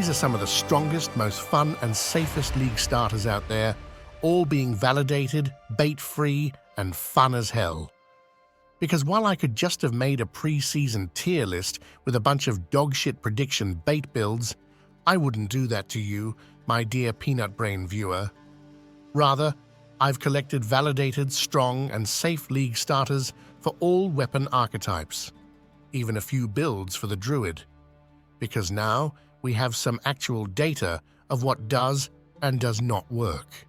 These are some of the strongest, most fun and safest league starters out there, all being validated, bait-free, and fun as hell. Because while I could just have made a pre-season tier list with a bunch of dogshit prediction bait builds, I wouldn't do that to you, my dear peanut brain viewer. Rather, I've collected validated, strong, and safe league starters for all weapon archetypes, even a few builds for the Druid. Because now we have some actual data of what does and does not work.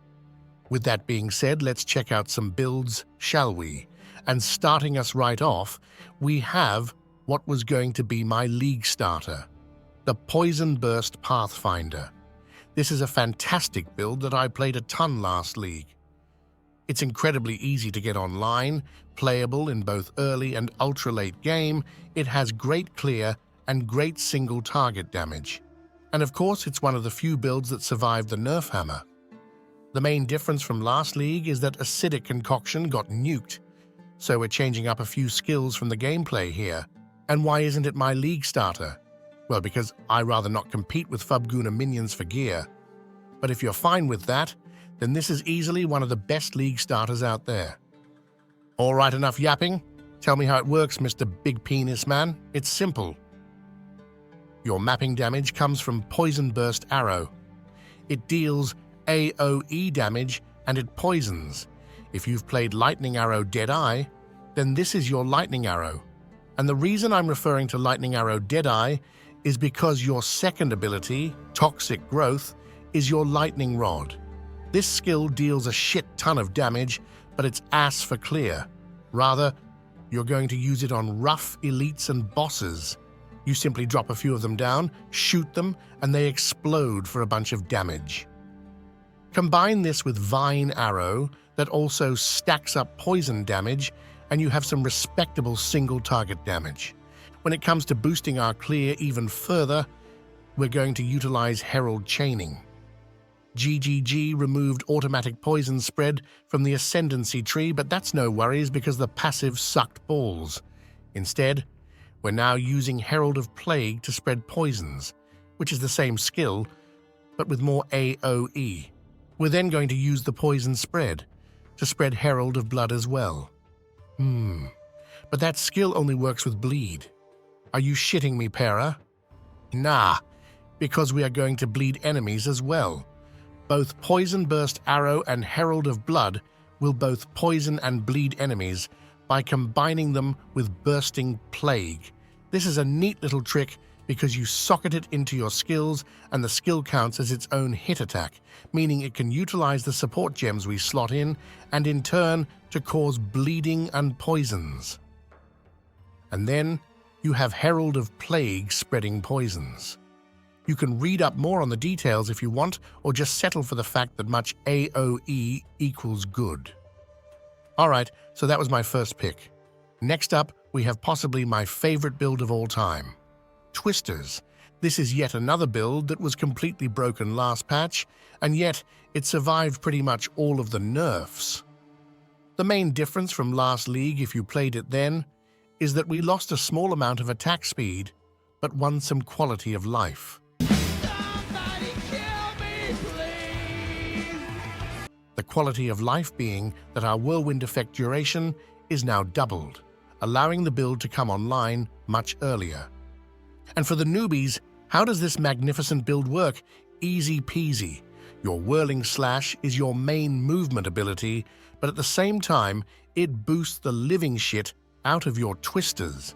With that being said, let's check out some builds, shall we? And starting us right off, we have what was going to be my league starter, the Poison Burst Pathfinder. This is a fantastic build that I played a ton last league. It's incredibly easy to get online, playable in both early and ultra-late game. It has great clear and great single target damage. And of course, it's one of the few builds that survived the nerf hammer. The main difference from last league is that Acidic Concoction got nuked, so we're changing up a few skills from the gameplay here. And why isn't it my league starter? Well, because I rather not compete with Fubguna minions for gear. But if you're fine with that, then this is easily one of the best league starters out there. All right, enough yapping. Tell me how it works, Mr. Big Penis Man. It's simple. Your mapping damage comes from Poison Burst Arrow. It deals AoE damage and it poisons. If you've played Lightning Arrow Deadeye, then this is your Lightning Arrow. And the reason I'm referring to Lightning Arrow Deadeye is because your second ability, Toxic Growth, is your Lightning Rod. This skill deals a shit ton of damage, but it's ass for clear. Rather, you're going to use it on rough elites and bosses. You simply drop a few of them down, shoot them, and they explode for a bunch of damage. Combine this with Vine Arrow that also stacks up poison damage, and you have some respectable single target damage. When it comes to boosting our clear even further, we're going to utilize Herald Chaining. GGG removed automatic poison spread from the Ascendancy tree, but that's no worries because the passive sucked balls. Instead, we're now using Herald of Plague to spread poisons, which is the same skill, but with more AoE. We're then going to use the poison spread to spread Herald of Blood as well. But that skill only works with bleed. Are you shitting me, Para? Nah, because we are going to bleed enemies as well. Both Poison Burst Arrow and Herald of Blood will both poison and bleed enemies by combining them with Bursting Plague. This is a neat little trick because you socket it into your skills and the skill counts as its own hit attack, meaning it can utilize the support gems we slot in and in turn to cause bleeding and poisons. And then you have Herald of Plague spreading poisons. You can read up more on the details if you want, or just settle for the fact that much AoE equals good. Alright, so that was my first pick. Next up, we have possibly my favorite build of all time. Twisters. This is yet another build that was completely broken last patch, and yet it survived pretty much all of the nerfs. The main difference from last league, if you played it then, is that we lost a small amount of attack speed, but won some quality of life. The quality of life being that our Whirlwind Effect duration is now doubled, allowing the build to come online much earlier. And for the newbies, how does this magnificent build work? Easy peasy. Your Whirling Slash is your main movement ability, but at the same time, it boosts the living shit out of your twisters.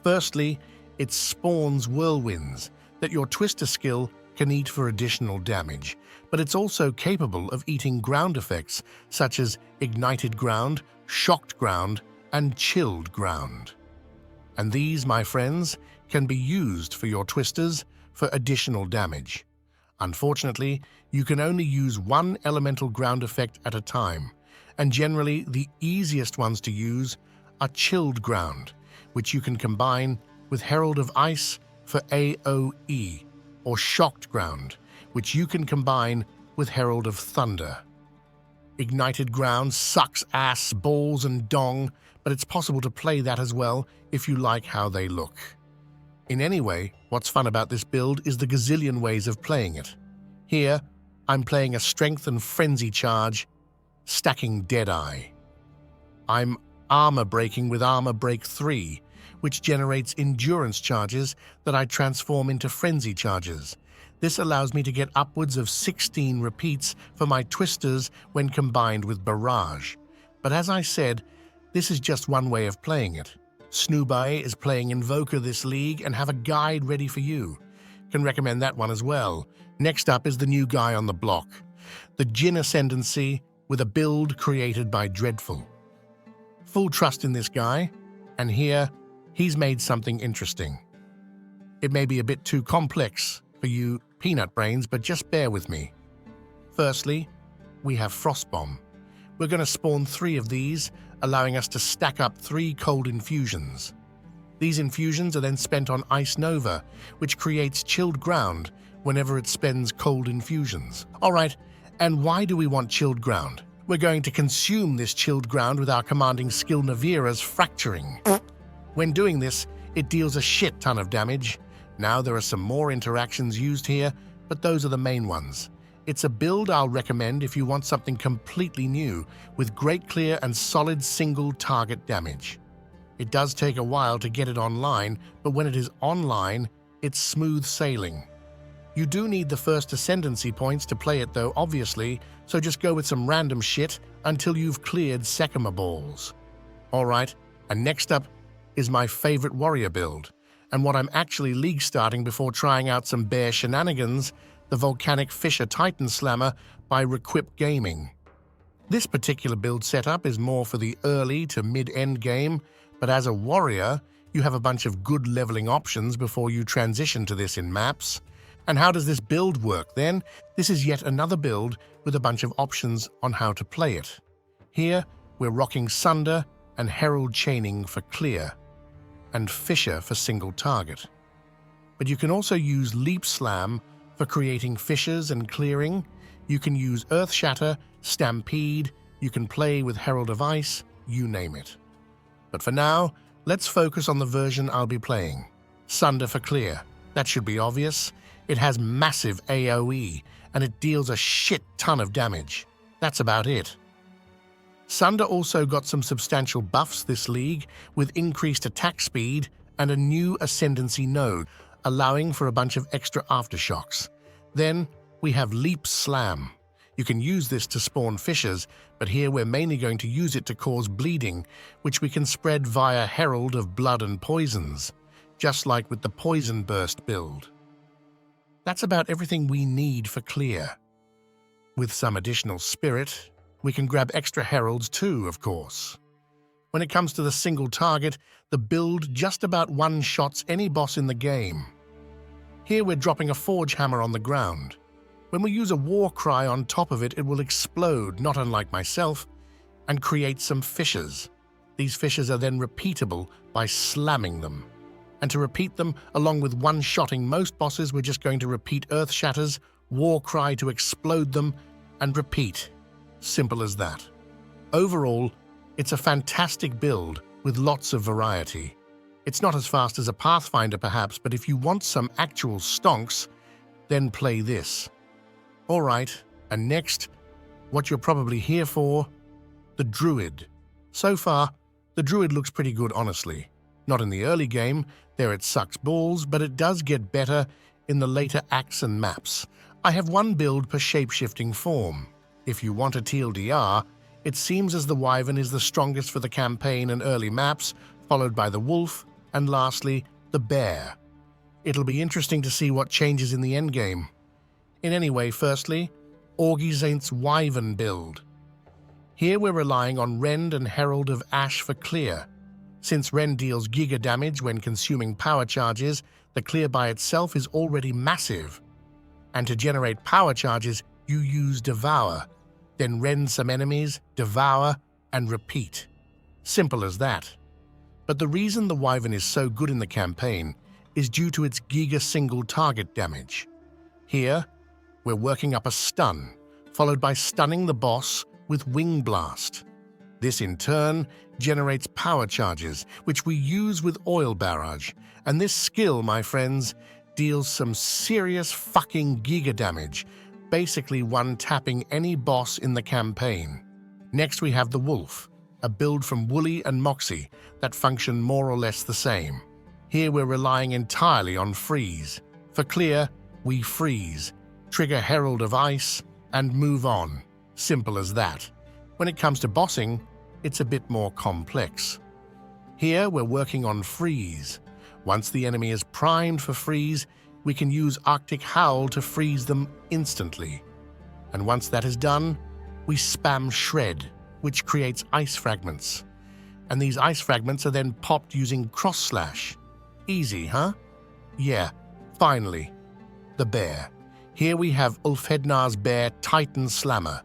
Firstly, it spawns whirlwinds that your twister skill can eat for additional damage, but it's also capable of eating ground effects such as ignited ground, shocked ground, and chilled ground. And these, my friends, can be used for your twisters for additional damage. Unfortunately, you can only use one elemental ground effect at a time, and generally the easiest ones to use are chilled ground, which you can combine with Herald of Ice for AoE, or shocked ground, which you can combine with Herald of Thunder. Ignited ground sucks ass, balls and dong, but it's possible to play that as well if you like how they look. In any way, what's fun about this build is the gazillion ways of playing it. Here, I'm playing a Strength and Frenzy charge, stacking Deadeye. I'm armor breaking with Armor Break 3, which generates endurance charges that I transform into frenzy charges. This allows me to get upwards of 16 repeats for my twisters when combined with Barrage. But as I said, this is just one way of playing it. Snoobai is playing Invoker this league and have a guide ready for you. Can recommend that one as well. Next up is the new guy on the block, the Jinn Ascendancy with a build created by Dreadful. Full trust in this guy, and here, he's made something interesting. It may be a bit too complex for you peanut brains, but just bear with me. Firstly, we have Frostbomb. We're going to spawn 3 of these, allowing us to stack up 3 cold infusions. These infusions are then spent on Ice Nova, which creates chilled ground whenever it spends cold infusions. Alright, and why do we want chilled ground? We're going to consume this chilled ground with our commanding skill Navira's Fracturing. When doing this, it deals a shit ton of damage. Now there are some more interactions used here, but those are the main ones. It's a build I'll recommend if you want something completely new, with great clear and solid single target damage. It does take a while to get it online, but when it is online, it's smooth sailing. You do need the first Ascendancy points to play it though, obviously, so just go with some random shit until you've cleared Sekima balls. Alright, and next up is my favorite warrior build, and what I'm actually league starting before trying out some bear shenanigans, the Volcanic Fissure Titan Slammer by Requip Gaming. This particular build setup is more for the early to mid-end game, but as a warrior, you have a bunch of good leveling options before you transition to this in maps. And how does this build work then? This is yet another build with a bunch of options on how to play it. Here, we're rocking Sunder and Herald Chaining for clear, and Fissure for single target. But you can also use Leap Slam for creating fissures and clearing. You can use Earth Shatter, Stampede, you can play with Herald of Ice, you name it. But for now, let's focus on the version I'll be playing. Sunder for clear. That should be obvious. It has massive AoE, and it deals a shit ton of damage. That's about it. Sunder also got some substantial buffs this league, with increased attack speed and a new Ascendancy node, allowing for a bunch of extra aftershocks. Then we have Leap Slam. You can use this to spawn fissures, but here we're mainly going to use it to cause bleeding, which we can spread via Herald of Blood and Poisons, just like with the Poison Burst build. That's about everything we need for clear. With some additional spirit, we can grab extra heralds too, of course. When it comes to the single target, the build just about one-shots any boss in the game. Here we're dropping a Forge Hammer on the ground. When we use a War Cry on top of it, it will explode, not unlike myself, and create some fissures. These fissures are then repeatable by slamming them. And to repeat them, along with one-shotting most bosses, we're just going to repeat Earth Shatters, War Cry to explode them, and repeat. Simple as that. Overall, it's a fantastic build with lots of variety. It's not as fast as a Pathfinder perhaps, but if you want some actual stonks, then play this. Alright, and next, what you're probably here for, the Druid. So far, the Druid looks pretty good honestly. Not in the early game, there it sucks balls, but it does get better in the later acts and maps. I have one build per shape-shifting form. If you want a TLDR, it seems as the Wyvern is the strongest for the campaign and early maps, followed by the Wolf, and lastly, the Bear. It'll be interesting to see what changes in the endgame. In any way, firstly, Orgizaint's Wyvern build. Here we're relying on Rend and Herald of Ash for clear. Since Rend deals giga damage when consuming power charges, the clear by itself is already massive. And to generate power charges, you use Devour, then rend some enemies, devour, and repeat. Simple as that. But the reason the Wyvern is so good in the campaign is due to its giga single target damage. Here, we're working up a stun, followed by stunning the boss with Wing Blast. This in turn generates power charges, which we use with Oil Barrage, And this skill, my friends, deals some serious fucking giga damage, basically one-tapping any boss in the campaign. Next we have the Wolf, a build from Wooly and Moxie that function more or less the same. Here we're relying entirely on freeze. For clear, we freeze, trigger Herald of Ice, and move on. Simple as that. When it comes to bossing, it's a bit more complex. Here we're working on freeze. Once the enemy is primed for freeze, we can use Arctic Howl to freeze them instantly. And once that is done, we spam Shred, which creates ice fragments. And these ice fragments are then popped using Cross Slash. Easy, huh? Yeah, finally. The Bear. Here we have Ulfhednar's Bear Titan Slammer.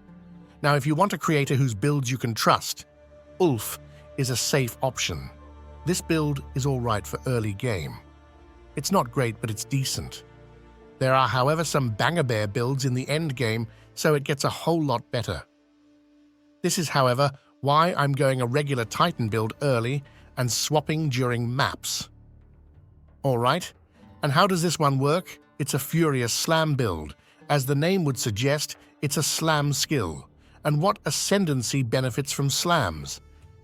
Now if you want a creator whose builds you can trust, Ulf is a safe option. This build is alright for early game. It's not great, but it's decent. There are, however, some banger bear builds in the end game, so it gets a whole lot better. This is, however, why I'm going a regular Titan build early and swapping during maps. Alright, and how does this one work? It's a Furious Slam build. As the name would suggest, it's a slam skill. And what ascendancy benefits from slams?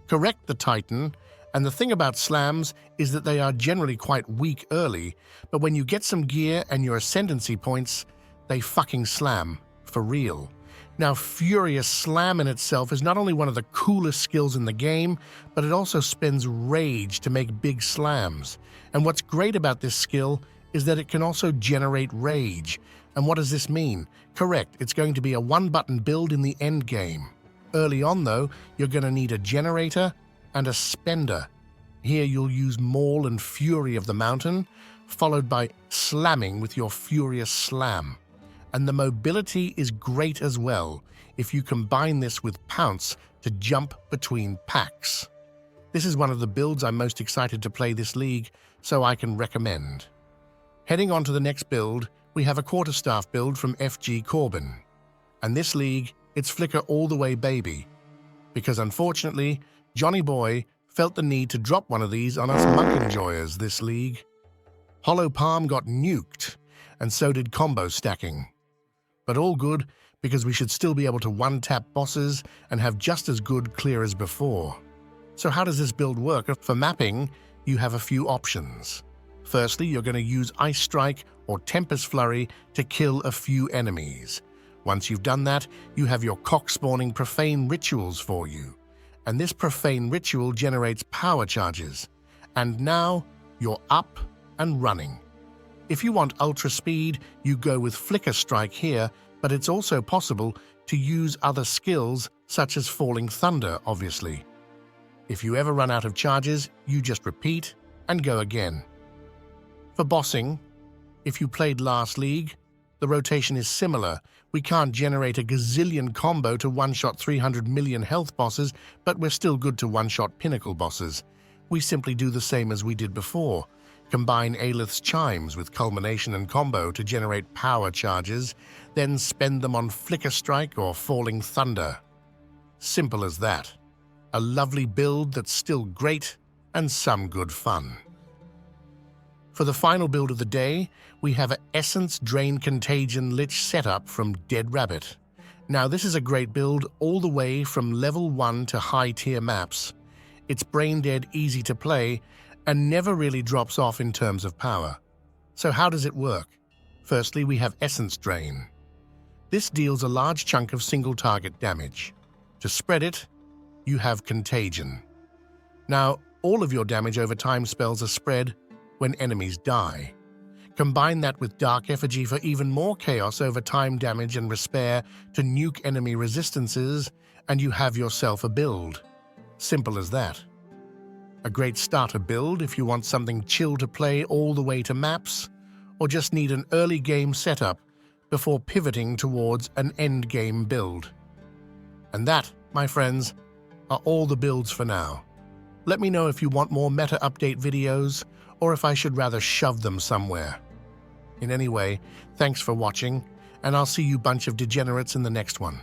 Correct the Titan, and the thing about slams is that they are generally quite weak early, but when you get some gear and your ascendancy points, they fucking slam, for real. Now, Furious Slam in itself is not only one of the coolest skills in the game, but it also spends rage to make big slams. And what's great about this skill is that it can also generate rage. And what does this mean? Correct, it's going to be a one-button build in the end game. Early on, though, you're going to need a generator and a spender. Here you'll use Maul and Fury of the Mountain, followed by slamming with your Furious Slam. And the mobility is great as well if you combine this with Pounce to jump between packs. This is one of the builds I'm most excited to play this league, so I can recommend. Heading on to the next build, we have a Quarterstaff build from FG Corbin. And this league, it's Flicker all the way baby. Because unfortunately, Johnny Boy felt the need to drop one of these on us monk enjoyers this league. Hollow Palm got nuked, and so did combo stacking. But all good, because we should still be able to one-tap bosses and have just as good clear as before. So how does this build work? For mapping, you have a few options. Firstly, you're going to use Ice Strike or Tempest Flurry to kill a few enemies. Once you've done that, you have your cock-spawning Profane Rituals for you. And this Profane Ritual generates power charges. And now, you're up and running. If you want ultra speed, you go with Flicker Strike here, but it's also possible to use other skills such as Falling Thunder, obviously. If you ever run out of charges, you just repeat and go again. For bossing, if you played last league, the rotation is similar. We can't generate a gazillion combo to one-shot 300 million health bosses, but we're still good to one-shot pinnacle bosses. We simply do the same as we did before. Combine Aelith's Chimes with Culmination and Combo to generate power charges, then spend them on Flicker Strike or Falling Thunder. Simple as that. A lovely build that's still great and some good fun. For the final build of the day, we have an Essence Drain Contagion Lich setup from Dead Rabbit. Now this is a great build all the way from level 1 to high tier maps. It's brain dead easy to play and never really drops off in terms of power. So how does it work? Firstly, we have Essence Drain. This deals a large chunk of single target damage. To spread it, you have Contagion. Now, all of your damage over time spells are spread when enemies die. Combine that with Dark Effigy for even more chaos over time damage and Respair to nuke enemy resistances, and you have yourself a build. Simple as that. A great starter build if you want something chill to play all the way to maps, or just need an early game setup before pivoting towards an end game build. And that, my friends, are all the builds for now. Let me know if you want more meta update videos, or if I should rather shove them somewhere. In any way, thanks for watching, and I'll see you bunch of degenerates in the next one.